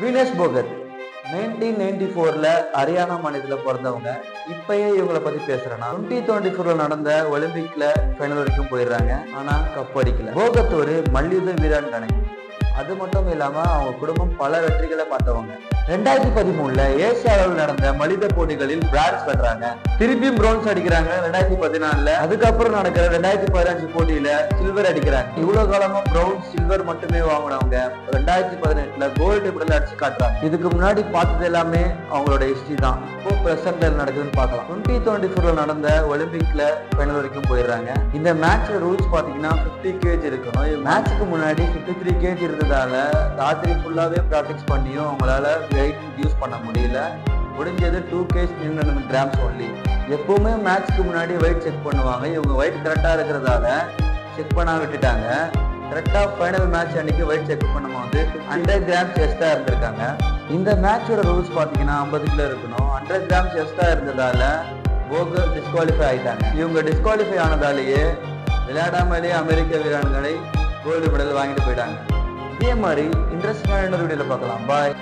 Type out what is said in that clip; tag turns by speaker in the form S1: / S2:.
S1: Venus போகத் 1994ல ஹரியானா மாநிலத்துல பிறந்தவங்க. இப்பயே இவங்களை பத்தி பேசுறேன்னா 2024ல நடந்த ஒலிம்பிக்ல ஃபைனல் வரைக்கும் போயிடுறாங்க. ஆனா கப் அடிக்கல. போகத் ஒரு மல்யுத்த வீராங்கனை. அது மட்டும் இல்லாம அவங்க குடும்பம் பல வெற்றிகளை பார்த்தவங்க. 2013ல ஏசிய அளவில் நடந்த மல்யுத்த போட்டிகளில் பிரான்ஸ் வென்றாங்க. திருப்பியும் பிரான்ஸ் அடிக்கிறாங்க 2014ல. அதுக்கப்புறம் நடக்கிற 2015 போட்டியில சில்வர் அடிக்கிறாங்க. இவ்வளவு காலமா பிரான்ஸ் சில்வர் மட்டுமே வாங்கினவங்க 2018ல கோல்டு மெடல் அடிச்சு காட்டுறாங்க. இதுக்கு முன்னாடி பார்த்தது எல்லாமே அவங்களோட ஹிஸ்டரி தான். இப்போ பிரசன்ட்ல நடக்குதுன்னு பார்க்கலாம். 2024ல நடந்த ஒலிம்பிக்ல ஃபைனல் வரைக்கும் போயிடுறாங்க. இந்த மேட்ச்ல ரூல்ஸ் பாத்தீங்கன்னா 50 kg இருக்கணும். மேட்சுக்கு முன்னாடி 53 kg இருந்ததால ராத்திரி ஃபுல்லாவே பிராக்டிஸ் பண்ணியும் அவங்களால வெயிட் யூஸ் பண்ண முடியல. முடிஞ்சது 2 kg 300 grams ஒன்லி. எப்பவுமே மேட்ச்க்கு முன்னாடி வெயிட் செக் பண்ணுவாங்க. இவங்க வெயிட் கரெக்டா இருக்கிறதால செக் பண்ணா விட்டுட்டாங்க. கரெக்டா ஃபைனல் மேட்ச் அன்னைக்கு வெயிட் செக் பண்ணும்போது 100 grams எக்ஸ்ட்ரா இருந்திருக்காங்க. இந்த மேட்சோட ரூல்ஸ் பாத்தீங்கன்னா 50 கிலோ இருக்கணும். 100 grams எக்ஸ்ட்ரா இருந்ததால போகத் டிஸ்குவாலிஃபை ஆயிட்டாங்க. இவங்க டிஸ்குவாலிஃபை ஆனதாலேயே விளையாடாமலே அமெரிக்க வீராங்கனை கோல்டு மெடல் வாங்கிட்டு போயிட்டாங்க. இதே மாதிரி இன்ட்ரெஸ்டிங்கான வீடியோல பார்க்கலாம். பாய்.